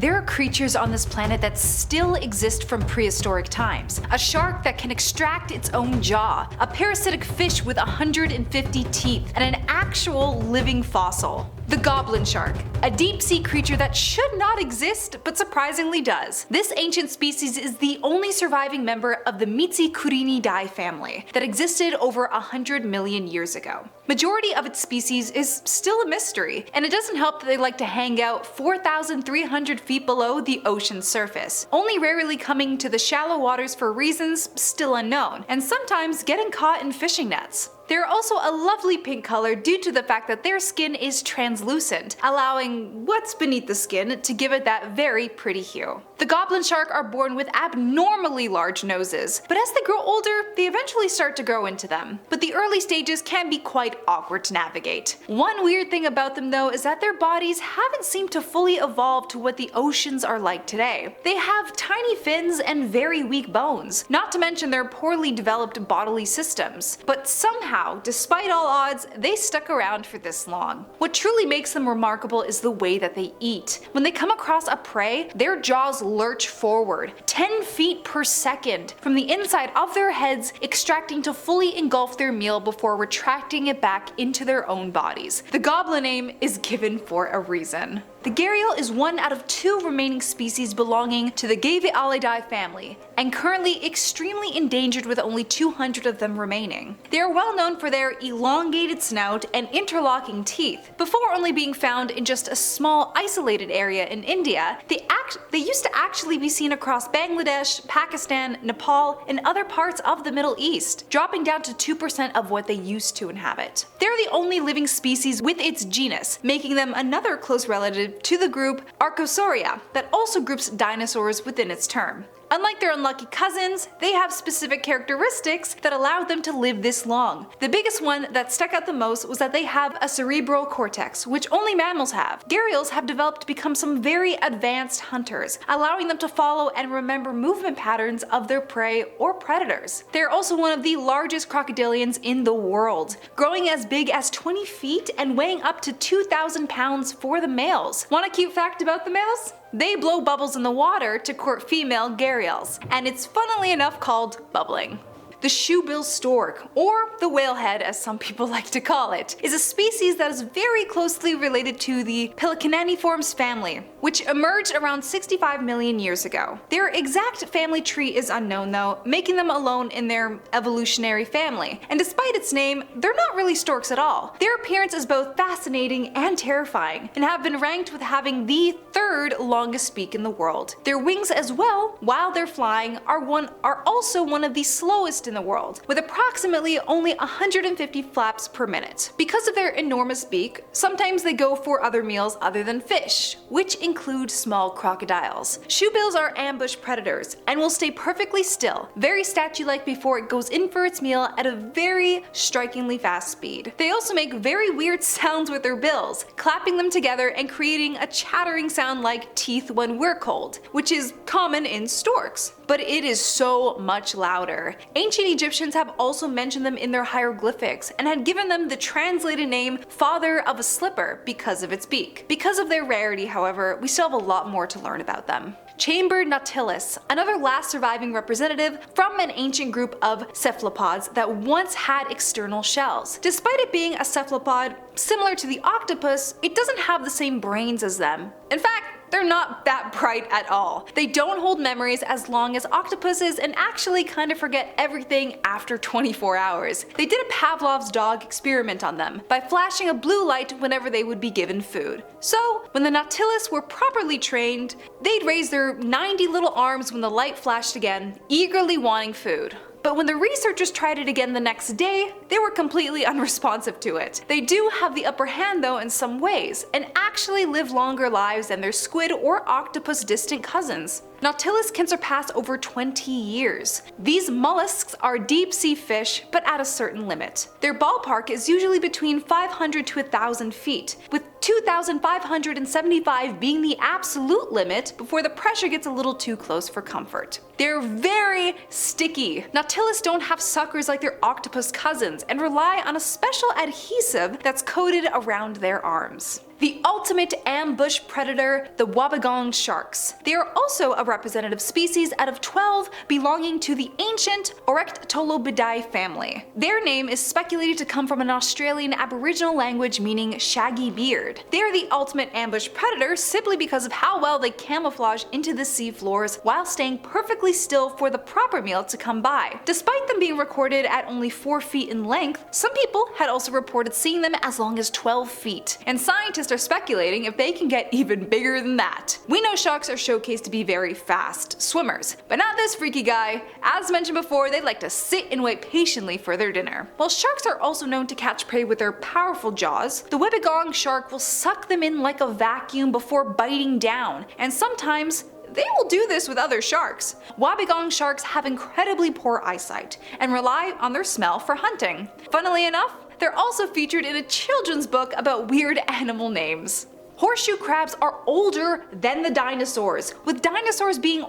There are creatures on this planet that still exist from prehistoric times. A shark that can extract its own jaw, a parasitic fish with 150 teeth, and an actual living fossil. The Goblin Shark, a deep-sea creature that should not exist but surprisingly does. This ancient species is the only surviving member of the Mitsukurinidae family that existed over 100 million years ago. Majority of its species is still a mystery, and it doesn't help that they like to hang out 4,300 feet below the ocean's surface, only rarely coming to the shallow waters for reasons still unknown, and sometimes getting caught in fishing nets. They're also a lovely pink color due to the fact that their skin is translucent, allowing what's beneath the skin to give it that very pretty hue. The Goblin Shark are born with abnormally large noses, but as they grow older, they eventually start to grow into them. But the early stages can be quite awkward to navigate. One weird thing about them though is that their bodies haven't seemed to fully evolve to what the oceans are like today. They have tiny fins and very weak bones, not to mention their poorly developed bodily systems. But somehow, despite all odds, they stuck around for this long. What truly makes them remarkable is the way that they eat. When they come across a prey, their jaws lurch forward, 10 feet per second, from the inside of their heads, extracting to fully engulf their meal before retracting it back into their own bodies. The goblin name is given for a reason. The Gharial is one out of 2 remaining species belonging to the Gharialidae family, and currently extremely endangered with only 200 of them remaining. They are well known for their elongated snout and interlocking teeth. Before only being found in just a small isolated area in India, they used to actually be seen across Bangladesh, Pakistan, Nepal, and other parts of the Middle East, dropping down to 2% of what they used to inhabit. They're the only living species with its genus, making them another close relative to the group Archosauria that also groups dinosaurs within its term. Unlike their unlucky cousins, they have specific characteristics that allowed them to live this long. The biggest one that stuck out the most was that they have a cerebral cortex, which only mammals have. Gharials have developed to become some very advanced hunters, allowing them to follow and remember movement patterns of their prey or predators. They are also one of the largest crocodilians in the world, growing as big as 20 feet and weighing up to 2,000 pounds for the males. Want a cute fact about the males? They blow bubbles in the water to court female gharials, and it's funnily enough called bubbling. The Shoebill Stork, or the whalehead as some people like to call it, is a species that is very closely related to the Pelecananiformes family, which emerged around 65 million years ago. Their exact family tree is unknown though, making them alone in their evolutionary family, and despite its name, they're not really storks at all. Their appearance is both fascinating and terrifying, and have been ranked with having the 3rd longest beak in the world. Their wings as well, while they're flying, are also one of the slowest in the world, with approximately only 150 flaps per minute. Because of their enormous beak, sometimes they go for other meals other than fish, which include small crocodiles. Shoebills are ambush predators and will stay perfectly still, very statue-like before it goes in for its meal at a very strikingly fast speed. They also make very weird sounds with their bills, clapping them together and creating a chattering sound like teeth when we're cold, which is common in storks. But it is so much louder. Ancient Egyptians have also mentioned them in their hieroglyphics and had given them the translated name Father of a Slipper because of its beak. Because of their rarity, however, we still have a lot more to learn about them. Chambered Nautilus, another last surviving representative from an ancient group of cephalopods that once had external shells. Despite it being a cephalopod similar to the octopus, it doesn't have the same brains as them. In fact, they're not that bright at all. They don't hold memories as long as octopuses and actually kind of forget everything after 24 hours. They did a Pavlov's dog experiment on them by flashing a blue light whenever they would be given food. So when the Nautilus were properly trained, they'd raise their 90 little arms when the light flashed again, eagerly wanting food. But when the researchers tried it again the next day, they were completely unresponsive to it. They do have the upper hand though in some ways, and actually live longer lives than their squid or octopus distant cousins. Nautilus can surpass over 20 years. These mollusks are deep sea fish, but at a certain limit. Their ballpark is usually between 500 to 1,000 feet, with 2,575 being the absolute limit before the pressure gets a little too close for comfort. They're very sticky. Nautilus don't have suckers like their octopus cousins and rely on a special adhesive that's coated around their arms. The ultimate ambush predator, the Wobbegong Sharks. They are also a representative species out of 12 belonging to the ancient Oryctolobidae family. Their name is speculated to come from an Australian Aboriginal language meaning shaggy beard. They are the ultimate ambush predator simply because of how well they camouflage into the sea floors while staying perfectly still for the proper meal to come by. Despite them being recorded at only 4 feet in length, some people had also reported seeing them as long as 12 feet, and scientists are speculating if they can get even bigger than that. We know sharks are showcased to be very fast swimmers, but not this freaky guy. As mentioned before, they like to sit and wait patiently for their dinner. While sharks are also known to catch prey with their powerful jaws, the Wobbegong shark will suck them in like a vacuum before biting down, and sometimes they will do this with other sharks. Wobbegong sharks have incredibly poor eyesight and rely on their smell for hunting. Funnily enough, they're also featured in a children's book about weird animal names. Horseshoe crabs are older than the dinosaurs, with dinosaurs being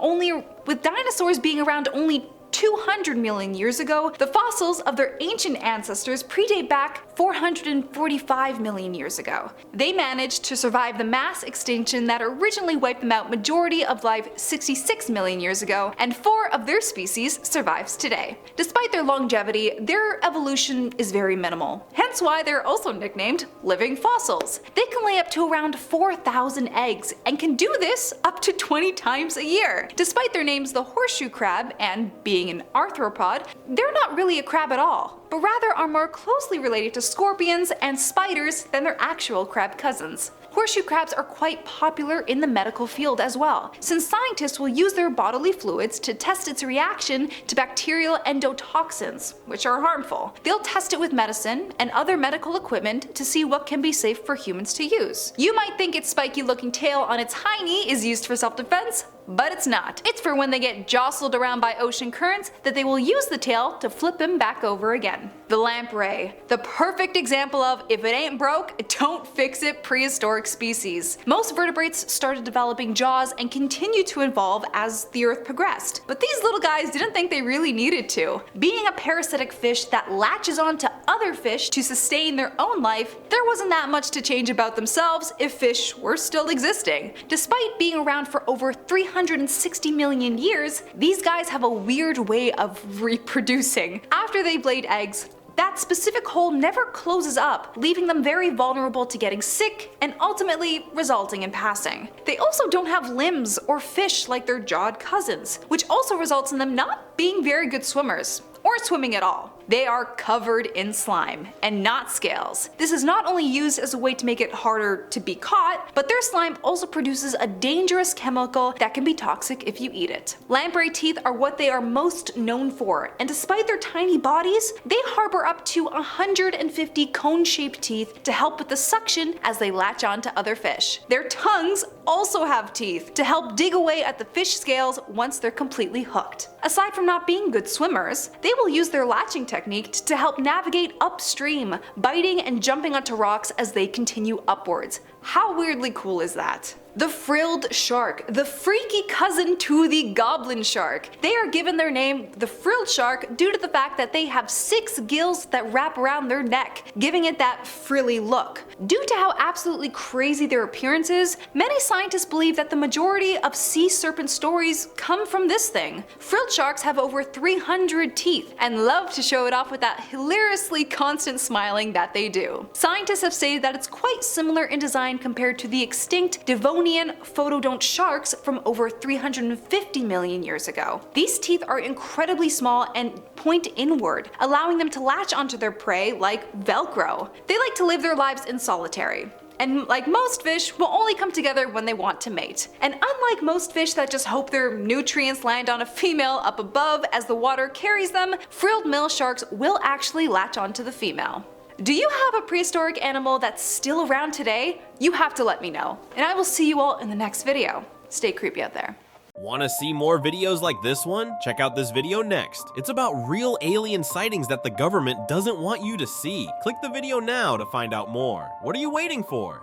around only 200 million years ago. The fossils of their ancient ancestors predate back 445 million years ago. They managed to survive the mass extinction that originally wiped them out majority of life 66 million years ago, and 4 of their species survives today. Despite their longevity, their evolution is very minimal, hence why they're also nicknamed living fossils. They can lay up to around 4,000 eggs and can do this up to 20 times a year. Despite their names the horseshoe crab and being an arthropod, they're not really a crab at all, but rather are more closely related to scorpions and spiders than their actual crab cousins. Horseshoe crabs are quite popular in the medical field as well, since scientists will use their bodily fluids to test its reaction to bacterial endotoxins, which are harmful. They'll test it with medicine and other medical equipment to see what can be safe for humans to use. You might think its spiky looking tail on its hiney is used for self-defense, but it's not. It's for when they get jostled around by ocean currents that they will use the tail to flip him back over again. The lamprey, the perfect example of if it ain't broke, don't fix it prehistoric species. Most vertebrates started developing jaws and continued to evolve as the earth progressed, but these little guys didn't think they really needed to. Being a parasitic fish that latches onto other fish to sustain their own life, there wasn't that much to change about themselves if fish were still existing. Despite being around for over 360 million years, these guys have a weird way of reproducing. After they've laid eggs, that specific hole never closes up, leaving them very vulnerable to getting sick and ultimately resulting in passing. They also don't have limbs or fish like their jawed cousins, which also results in them not being very good swimmers, or swimming at all. They are covered in slime and not scales. This is not only used as a way to make it harder to be caught, but their slime also produces a dangerous chemical that can be toxic if you eat it. Lamprey teeth are what they are most known for, and despite their tiny bodies, they harbor up to 150 cone-shaped teeth to help with the suction as they latch on to other fish. Their tongues also have teeth to help dig away at the fish scales once they're completely hooked. Aside from not being good swimmers, they will use their latching technique to help navigate upstream, biting and jumping onto rocks as they continue upwards. How weirdly cool is that? The Frilled Shark, the freaky cousin to the Goblin Shark. They are given their name, the Frilled Shark, due to the fact that they have 6 gills that wrap around their neck, giving it that frilly look. Due to how absolutely crazy their appearance is, many scientists believe that the majority of sea serpent stories come from this thing. Frilled sharks have over 300 teeth and love to show it off with that hilariously constant smiling that they do. Scientists have stated that it's quite similar in design compared to the extinct Devonian photodont sharks from over 350 million years ago. These teeth are incredibly small and point inward, allowing them to latch onto their prey like Velcro. They like to live their lives in solitary, and like most fish, will only come together when they want to mate. And unlike most fish that just hope their nutrients land on a female up above as the water carries them, frilled male sharks will actually latch onto the female. Do you have a prehistoric animal that's still around today? You have to let me know, and I will see you all in the next video. Stay creepy out there. Want to see more videos like this one? Check out this video next. It's about real alien sightings that the government doesn't want you to see. Click the video now to find out more. What are you waiting for?